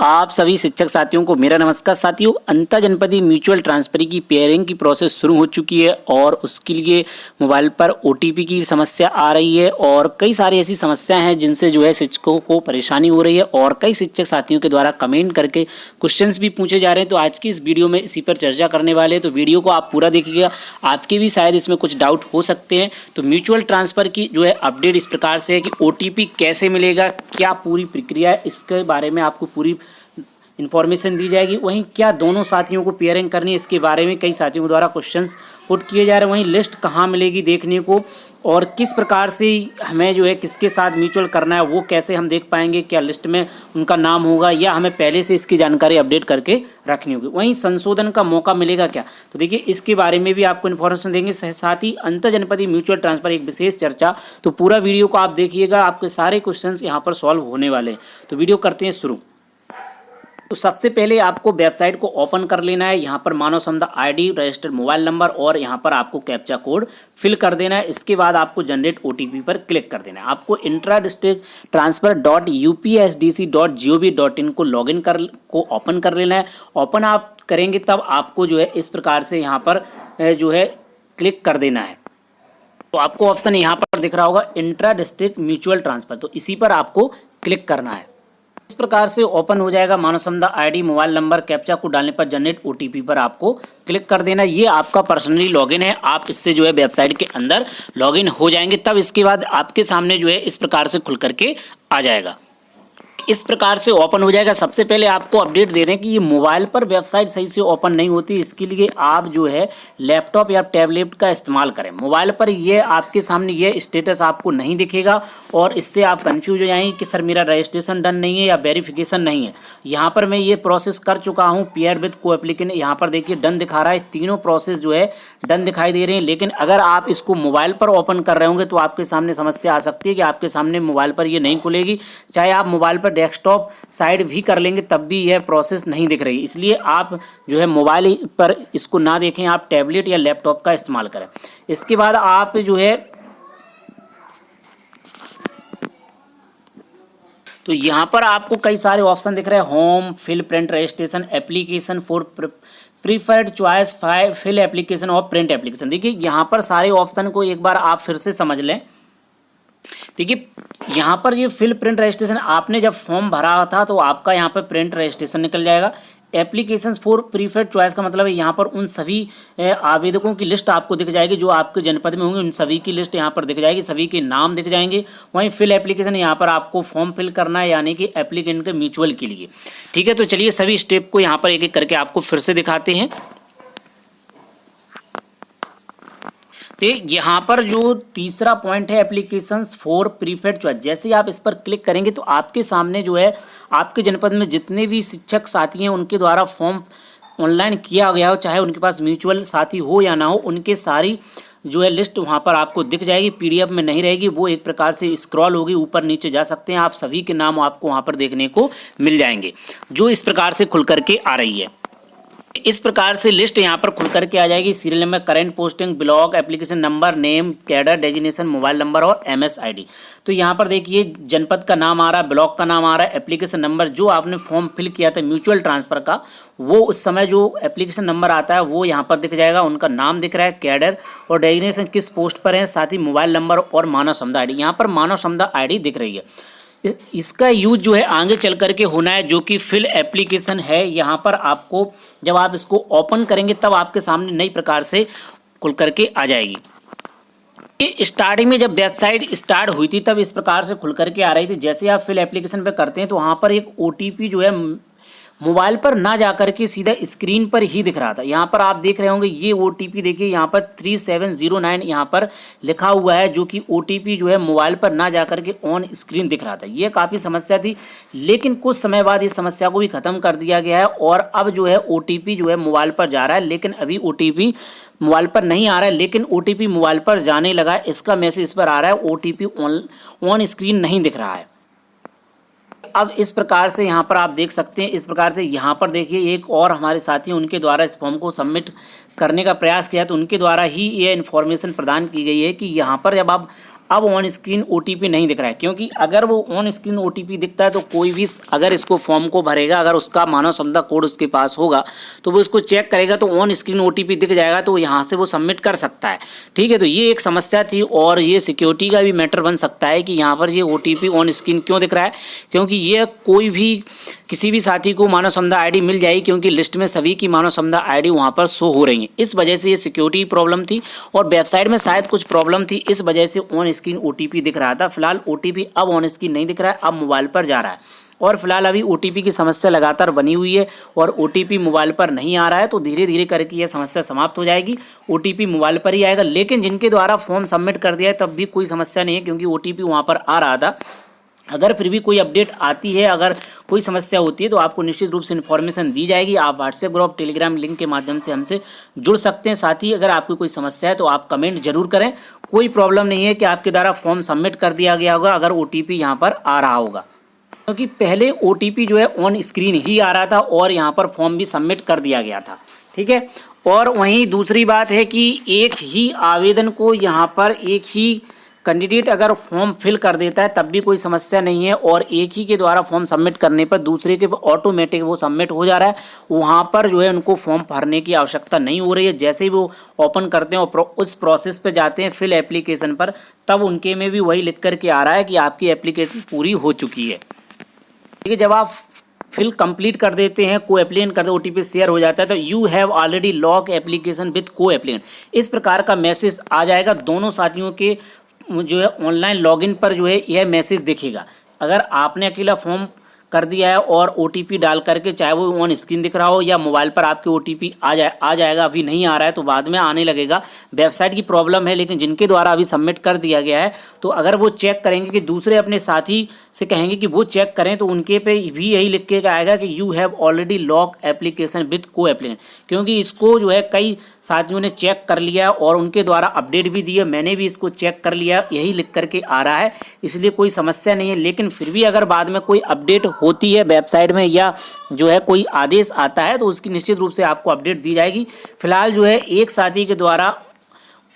आप सभी शिक्षक साथियों को मेरा नमस्कार। साथियों, अंतर जनपदीय म्यूचुअल ट्रांसफर की पेयरिंग की प्रोसेस शुरू हो चुकी है और उसके लिए मोबाइल पर ओटीपी की समस्या आ रही है और कई सारी ऐसी समस्याएं हैं जिनसे शिक्षकों को परेशानी हो रही है और कई शिक्षक साथियों के द्वारा कमेंट करके क्वेश्चंस भी पूछे जा रहे हैं। तो आज की इस वीडियो में इसी पर चर्चा करने वाले हैं, तो वीडियो को आप पूरा देखिएगा। आपके भी शायद इसमें कुछ डाउट हो सकते हैं। तो म्यूचुअल ट्रांसफ़र की अपडेट इस प्रकार से है कि ओटीपी कैसे मिलेगा, क्या पूरी प्रक्रिया है, इसके बारे में आपको पूरी इन्फॉर्मेशन दी जाएगी। वहीं क्या दोनों साथियों को पेयरिंग करनी है, इसके बारे में कई साथियों द्वारा क्वेश्चंस पुट किए जा रहे हैं। वहीं लिस्ट कहाँ मिलेगी देखने को और किस प्रकार से हमें किसके साथ म्यूचुअल करना है वो कैसे हम देख पाएंगे, क्या लिस्ट में उनका नाम होगा या हमें पहले से इसकी जानकारी अपडेट करके रखनी होगी। वहीं संशोधन का मौका मिलेगा क्या, तो देखिए इसके बारे में भी आपको इन्फॉर्मेशन देंगे। साथ ही अंतर जनपदीय म्यूचुअल ट्रांसफर एक विशेष चर्चा, तो पूरा वीडियो को आप देखिएगा, आपके सारे क्वेश्चन यहाँ पर सॉल्व होने वाले हैं। तो वीडियो करते हैं शुरू। तो सबसे पहले आपको वेबसाइट को ओपन कर लेना है। यहाँ पर मानव समुदाय आईडी, रजिस्टर्ड मोबाइल नंबर और यहाँ पर आपको कैप्चा कोड फिल कर देना है। इसके बाद आपको जनरेट ओटीपी पर क्लिक कर देना है। आपको इंट्रा डिस्ट्रिक्ट ट्रांसफर .upsdc.gov.in को लॉगिन को ओपन कर लेना है। ओपन आप करेंगे तब आपको इस प्रकार से यहाँ पर क्लिक कर देना है। तो आपको ऑप्शन यहाँ पर दिख रहा होगा इंट्रा डिस्ट्रिक्ट म्यूचुअल ट्रांसफर, तो इसी पर आपको क्लिक करना है। इस प्रकार से ओपन हो जाएगा। मानव समुदाय आईडी, मोबाइल नंबर, कैप्चा को डालने पर जनरेट ओटीपी पर आपको क्लिक कर देना। ये आपका पर्सनली लॉगिन है, आप इससे वेबसाइट के अंदर लॉगिन हो जाएंगे। तब इसके बाद आपके सामने इस प्रकार से खुल करके आ जाएगा। इस प्रकार से ओपन हो जाएगा। सबसे पहले आपको अपडेट दे दें कि ये मोबाइल पर वेबसाइट सही से ओपन नहीं होती, इसके लिए आप लैपटॉप या टैबलेट का इस्तेमाल करें। मोबाइल पर ये आपके सामने ये स्टेटस आपको नहीं दिखेगा और इससे आप कंफ्यूज हो जाएंगे कि सर मेरा रजिस्ट्रेशन डन नहीं है या वेरिफिकेशन नहीं है। यहाँ पर मैं ये प्रोसेस कर चुका हूँ, पेयर विद को एप्लीकेंट, यहाँ पर देखिए डन दिखा रहा है। तीनों प्रोसेस डन दिखाई दे रहे हैं। लेकिन अगर आप इसको मोबाइल पर ओपन कर रहे होंगे तो आपके सामने समस्या आ सकती है कि आपके सामने मोबाइल पर ये नहीं खुलेगी। चाहे आप मोबाइल पर डेस्कटॉप साइड भी कर लेंगे तब भी यह प्रोसेस नहीं दिख रही। इसलिए आप मोबाइल पर इसको ना देखें, आप टैबलेट या लैपटॉप का इस्तेमाल करें। इसके बाद आप तो यहाँ पर आपको कई सारे ऑप्शन दिख रहे हैं। Home, fill, print, registration, application for preferred choice, fill application और प्रिंट एप्लीकेशन। देखिए यहाँ पर सारे ऑप्शन को एक बार आप फिर से समझ लें। देखिए यहाँ पर ये फिल, प्रिंट, रजिस्ट्रेशन, आपने जब फॉर्म भरा था तो आपका यहाँ पर प्रिंट रजिस्ट्रेशन निकल जाएगा। एप्लीकेशंस फॉर प्रीफर्ड चॉइस का मतलब है यहाँ पर उन सभी आवेदकों की लिस्ट आपको दिख जाएगी जो आपके जनपद में होंगे, उन सभी की लिस्ट यहाँ पर दिख जाएगी, सभी के नाम दिख जाएंगे। वहीं फिल एप्लीकेशन, यहाँ पर आपको फॉर्म फिल करना है, यानी कि एप्लीकेंट के म्यूचुअल के लिए। ठीक है, तो चलिए सभी स्टेप को यहाँ पर एक एक करके आपको फिर से दिखाते हैं। तो यहाँ पर तीसरा पॉइंट है एप्लीकेशंस फॉर प्रीफर्ड चॉइस। जैसे ही आप इस पर क्लिक करेंगे तो आपके सामने आपके जनपद में जितने भी शिक्षक साथी हैं उनके द्वारा फॉर्म ऑनलाइन किया गया हो, चाहे उनके पास म्यूचुअल साथी हो या ना हो, उनके सारी लिस्ट वहाँ पर आपको दिख जाएगी। पीडीएफ में नहीं रहेगी, वो एक प्रकार से स्क्रॉल होगी, ऊपर नीचे जा सकते हैं आप। सभी के नाम आपको वहाँ पर देखने को मिल जाएंगे जो इस प्रकार से खुल करके आ रही है। इस प्रकार से लिस्ट यहाँ पर खुल करके आ जाएगी। Serial number, current posting, block, application number, name, cadre, designation, mobile number और एमएसआईडी। तो यहाँ पर देखिए जनपद का नाम आ रहा है, ब्लॉक का नाम आ रहा है, एप्लीकेशन नंबर जो आपने फॉर्म फिल किया था म्यूचुअल ट्रांसफर का, वो उस समय एप्लीकेशन नंबर आता है वो यहाँ पर दिख जाएगा, उनका नाम दिख रहा है, कैडर और डेजिग्नेशन किस पोस्ट पर है, साथ ही मोबाइल नंबर और मानव समुदाय आईडी। यहाँ पर मानव समुदाय आईडी दिख रही है। इसका यूज आगे चल करके होना है, जो कि फिल एप्लीकेशन है। यहाँ पर आपको जब आप इसको ओपन करेंगे तब आपके सामने नई प्रकार से खुल करके आ जाएगी। ये स्टार्टिंग में जब वेबसाइट स्टार्ट हुई थी तब इस प्रकार से खुल करके आ रही थी। जैसे आप फिल एप्लीकेशन पे करते हैं तो वहाँ पर एक ओटीपी मोबाइल पर ना जाकर के सीधा स्क्रीन पर ही दिख रहा था। यहाँ पर आप देख रहे होंगे ये ओटीपी देखिए यहाँ पर 3709 यहाँ पर लिखा हुआ है, जो कि ओटीपी मोबाइल पर ना जाकर के ऑन स्क्रीन दिख रहा था। ये काफ़ी समस्या थी, लेकिन कुछ समय बाद इस समस्या को भी ख़त्म कर दिया गया है और अब ओटीपी मोबाइल पर जा रहा है। लेकिन अभी ओटीपी मोबाइल पर नहीं आ रहा है, लेकिन ओटीपी मोबाइल पर जाने लगा है। इसका मैसेज इस पर आ रहा है, ओटीपी ऑन स्क्रीन नहीं दिख रहा है। अब इस प्रकार से यहाँ पर आप देख सकते हैं। इस प्रकार से यहाँ पर देखिए एक और हमारे साथी उनके द्वारा इस फॉर्म को सबमिट करने का प्रयास किया, तो उनके द्वारा ही ये इन्फॉर्मेशन प्रदान की गई है कि यहाँ पर जब आप अब ऑन स्क्रीन OTP नहीं दिख रहा है, क्योंकि अगर वो ऑन स्क्रीन OTP दिखता है तो कोई भी अगर इसको फॉर्म को भरेगा, अगर उसका मानव क्षमता कोड उसके पास होगा तो वो इसको चेक करेगा तो ऑन स्क्रीन OTP दिख जाएगा, तो यहाँ से वो सबमिट कर सकता है। ठीक है, तो ये एक समस्या थी और ये सिक्योरिटी का भी मैटर बन सकता है कि यहाँ पर ये OTP ऑन स्क्रीन क्यों दिख रहा है, क्योंकि ये कोई भी किसी भी साथी को मानव क्षमता ID मिल जाएगी, क्योंकि लिस्ट में सभी की मानव क्षमता ID वहाँ पर शो हो रही है। इस वजह से ये सिक्योरिटी प्रॉब्लम थी और वेबसाइट में शायद कुछ प्रॉब्लम थी, इस वजह से ऑन स्क्रीन OTP दिख रहा था। फिलहाल OTP अब ऑन स्क्रीन नहीं दिख रहा है, अब मोबाइल पर जा रहा है और फिलहाल अभी OTP की समस्या लगातार बनी हुई है और OTP मोबाइल पर नहीं आ रहा है, तो धीरे धीरे करके यह समस्या समाप्त हो जाएगी। OTP मोबाइल पर ही आएगा, लेकिन जिनके द्वारा फॉर्म सबमिट कर दिया है तब भी कोई समस्या नहीं है, क्योंकि OTP वहाँ पर आ रहा था। अगर फिर भी कोई अपडेट आती है, अगर कोई समस्या होती है तो आपको निश्चित रूप से इन्फॉर्मेशन दी जाएगी। आप व्हाट्सएप ग्रुप, टेलीग्राम लिंक के माध्यम से हमसे जुड़ सकते हैं। साथ ही अगर आपकी कोई समस्या है तो आप कमेंट जरूर करें। कोई प्रॉब्लम नहीं है कि आपके द्वारा फॉर्म सबमिट कर दिया गया होगा अगर OTP यहाँ पर आ रहा होगा, क्योंकि पहले OTP जो है ऑन स्क्रीन ही आ रहा था और यहाँ पर फॉर्म भी सबमिट कर दिया गया था। ठीक है, और वहीं दूसरी बात है कि एक ही आवेदन को यहाँ पर एक ही कैंडिडेट अगर फॉर्म फिल कर देता है तब भी कोई समस्या नहीं है, और एक ही के द्वारा फॉर्म सबमिट करने पर दूसरे के ऑटोमेटिक वो सबमिट हो जा रहा है। वहाँ पर जो है उनको फॉर्म भरने की आवश्यकता नहीं हो रही है। जैसे ही वो ओपन करते हैं और उस प्रोसेस पे जाते हैं फिल एप्लीकेशन पर, तब उनके में भी वही लिख करके आ रहा है कि आपकी एप्लीकेशन पूरी हो चुकी है। ठीक है, जब आप फिल कंप्लीट कर देते हैं, को एप्लीकेंट करते OTP शेयर हो जाता है तो you have already log application with को एप्लीकेंट, इस प्रकार का मैसेज आ जाएगा। दोनों साथियों के जो है ऑनलाइन लॉगिन पर जो है यह मैसेज दिखेगा। अगर आपने अकेला फॉर्म कर दिया है और OTP डाल करके, चाहे वो ऑन स्क्रीन दिख रहा हो या मोबाइल पर आपके OTP आ जाएगा, अभी नहीं आ रहा है तो बाद में आने लगेगा। वेबसाइट की प्रॉब्लम है, लेकिन जिनके द्वारा अभी सबमिट कर दिया गया है तो अगर वो चेक करेंगे कि दूसरे अपने साथी से कहेंगे कि वो चेक करें तो उनके पे भी यही लिख के आएगा कि you have already log application with को एप्लीकेंट, क्योंकि इसको जो है कई साथियों ने चेक कर लिया और उनके द्वारा अपडेट भी दिया, मैंने भी इसको चेक कर लिया, यही लिख करके आ रहा है, इसलिए कोई समस्या नहीं है। लेकिन फिर भी अगर बाद में कोई अपडेट होती है वेबसाइट में या जो है कोई आदेश आता है तो उसकी निश्चित रूप से आपको अपडेट दी जाएगी। फिलहाल जो है एक साथी के द्वारा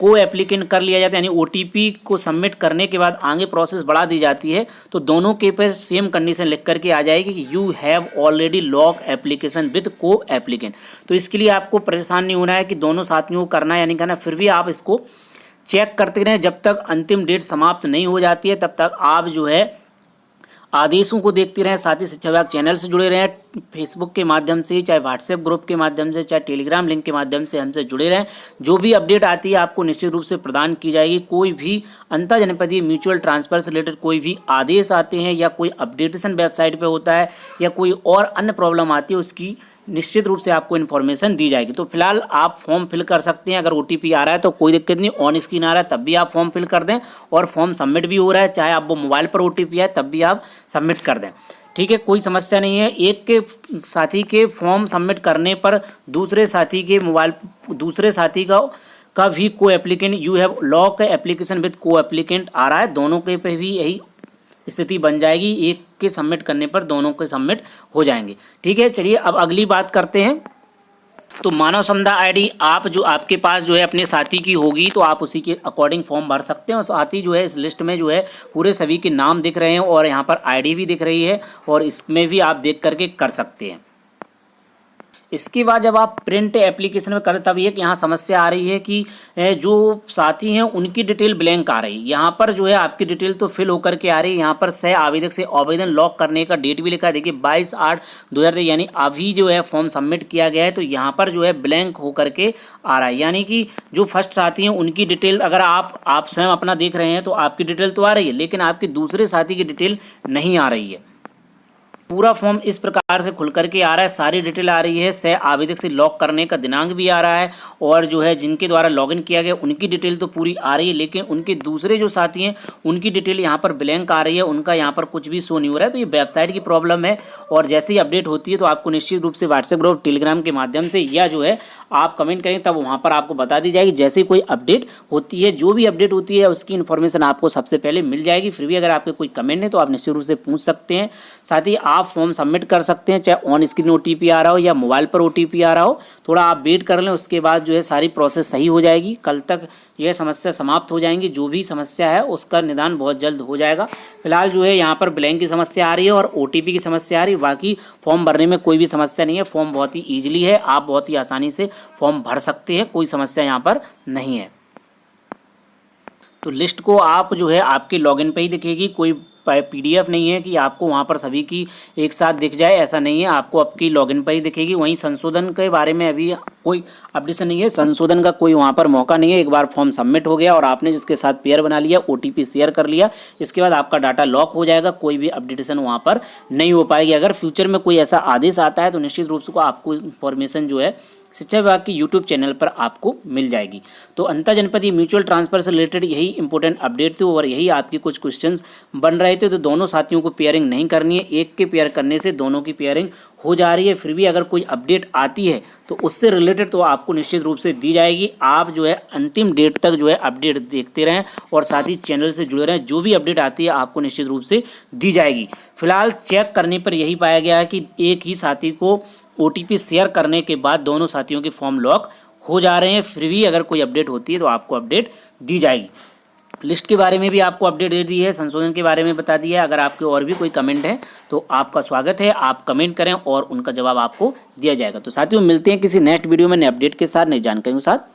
को एप्लीकेंट कर लिया जाता है, यानी OTP को सबमिट करने के बाद आगे प्रोसेस बढ़ा दी जाती है, तो दोनों के पर सेम कंडीशन लिख करके आ जाएगी कि you have already log application with को एप्लीकेंट। तो इसके लिए आपको परेशान नहीं होना है कि दोनों साथियों को करना है या नहीं करना, फिर भी आप इसको चेक करते रहें जब तक अंतिम डेट समाप्त नहीं हो जाती है, तब तक आप जो है आदेशों को देखते रहें। साथ ही शिक्षा विभाग चैनल से जुड़े रहें, फेसबुक के माध्यम से, चाहे व्हाट्सएप ग्रुप के माध्यम से, चाहे टेलीग्राम लिंक के माध्यम से हमसे जुड़े रहें। जो भी अपडेट आती है आपको निश्चित रूप से प्रदान की जाएगी। कोई भी अंतर जनपदीय म्यूचुअल ट्रांसफर से रिलेटेड कोई भी आदेश आते हैं या कोई अपडेटेशन वेबसाइट पर होता है या कोई और अन्य प्रॉब्लम आती है, उसकी निश्चित रूप से आपको इन्फॉर्मेशन दी जाएगी। तो फिलहाल आप फॉर्म फिल कर सकते हैं। अगर OTP आ रहा है तो कोई दिक्कत नहीं, ऑन स्क्रीन आ रहा है तब भी आप फॉर्म फिल कर दें और फॉर्म सबमिट भी हो रहा है, चाहे आप वो मोबाइल पर OTP आए तब भी आप सबमिट कर दें। ठीक है, कोई समस्या नहीं है। एक के साथी के फॉर्म सबमिट करने पर दूसरे साथी के मोबाइल, दूसरे साथी का भी को applicant, you have log application with को एप्लीकेंट आ रहा है, दोनों के पे भी यही स्थिति बन जाएगी। एक के सबमिट करने पर दोनों के सबमिट हो जाएंगे। ठीक है, चलिए अब अगली बात करते हैं। तो मानव क्षमता ID आप जो आपके पास जो है अपने साथी की होगी तो आप उसी के अकॉर्डिंग फॉर्म भर सकते हैं। और साथ ही जो है इस लिस्ट में जो है पूरे सभी के नाम दिख रहे हैं और यहाँ पर ID भी दिख रही है और इसमें भी आप देख करके कर सकते हैं। इसके बाद जब आप प्रिंट एप्लीकेशन में करें तब एक यहाँ समस्या आ रही है कि जो साथी हैं उनकी डिटेल ब्लैंक आ रही है। यहाँ पर जो है आपकी डिटेल तो फिल होकर के आ रही है। यहाँ पर सह आवेदक से आवेदन लॉक करने का डेट भी लिखा है, देखिए 22/8/2023, यानी अभी जो है फॉर्म सबमिट किया गया है। तो यहाँ पर जो है ब्लैंक होकर के आ रहा है, यानी कि जो फर्स्ट साथी हैं उनकी डिटेल अगर आप स्वयं अपना देख रहे हैं तो आपकी डिटेल तो आ रही है, लेकिन आपके दूसरे साथी की डिटेल नहीं आ रही है। पूरा फॉर्म इस प्रकार से खुल करके आ रहा है, सारी डिटेल आ रही है, सह आवेदक से लॉक करने का दिनांक भी आ रहा है और जो है जिनके द्वारा लॉगिन किया गया उनकी डिटेल तो पूरी आ रही है, लेकिन उनके दूसरे जो साथी हैं उनकी डिटेल यहाँ पर ब्लैंक आ रही है, उनका यहाँ पर कुछ भी शो नहीं हो रहा है। तो ये वेबसाइट की प्रॉब्लम है और जैसे ही अपडेट होती है तो आपको निश्चित रूप से व्हाट्सएप ग्रुप, टेलीग्राम के माध्यम से या जो है आप कमेंट करेंगे तब वहाँ पर आपको बता दी जाएगी। जैसे कोई अपडेट होती है, जो भी अपडेट होती है उसकी इन्फॉर्मेशन आपको सबसे पहले मिल जाएगी। फिर भी अगर आपके कोई कमेंट है तो आप निश्चित रूप से पूछ सकते हैं। साथ ही आप फॉर्म सबमिट कर सकते हैं, चाहे ऑन स्क्रीन OTP आ रहा हो या मोबाइल पर OTP आ रहा हो। थोड़ा आप वेट कर लें, उसके बाद जो है सारी प्रोसेस सही हो जाएगी। कल तक यह समस्या समाप्त हो जाएंगी। जो भी समस्या है उसका निदान बहुत जल्द हो जाएगा। फिलहाल जो है यहाँ पर ब्लैंक की समस्या आ रही है और OTP की समस्या आ रही है। बाकी फॉर्म भरने में कोई भी समस्या नहीं है। फॉर्म बहुत ही ईजिली है, आप बहुत ही आसानी से फॉर्म भर सकते हैं, कोई समस्या यहाँ पर नहीं है। तो लिस्ट को आप जो है आपके लॉगिन पे ही दिखेगी, कोई PDF नहीं है कि आपको वहाँ पर सभी की एक साथ दिख जाए, ऐसा नहीं है। आपको आपकी लॉगिन पर ही दिखेगी। वहीं संशोधन के बारे में अभी कोई अपडेशन नहीं है, संशोधन का कोई वहाँ पर मौका नहीं है। एक बार फॉर्म सबमिट हो गया और आपने जिसके साथ पेयर बना लिया, OTP शेयर कर लिया, इसके बाद आपका डाटा लॉक हो जाएगा, कोई भी अपडेटेशन वहाँ पर नहीं हो पाएगी। अगर फ्यूचर में कोई ऐसा आदेश आता है तो निश्चित रूप से आपको इन्फॉर्मेशन जो है शिक्षा विभाग की YouTube चैनल पर आपको मिल जाएगी। तो अंतर जनपदीय म्यूचुअल ट्रांसफर से रिलेटेड यही इंपॉर्टेंट अपडेट थी और यही आपकी कुछ क्वेश्चंस बन रहे थे। तो दोनों साथियों को पेयरिंग नहीं करनी है, एक के पेयर करने से दोनों की पेयरिंग हो जा रही है। फिर भी अगर कोई अपडेट आती है तो उससे रिलेटेड तो आपको निश्चित रूप से दी जाएगी। आप जो है अंतिम डेट तक जो है अपडेट देखते रहें और साथ ही चैनल से जुड़े रहें। जो भी अपडेट आती है आपको निश्चित रूप से दी जाएगी। फिलहाल चेक करने पर यही पाया गया है कि एक ही साथी को OTP शेयर करने के बाद दोनों साथियों के फॉर्म लॉक हो जा रहे हैं। फिर भी अगर कोई अपडेट होती है तो आपको अपडेट दी जाएगी। लिस्ट के बारे में भी आपको अपडेट दे दी है, संशोधन के बारे में बता दिया है। अगर आपके और भी कोई कमेंट है तो आपका स्वागत है, आप कमेंट करें और उनका जवाब आपको दिया जाएगा। तो साथियों मिलते हैं किसी नेक्स्ट वीडियो में नए अपडेट के साथ, नई जानकारी के साथ।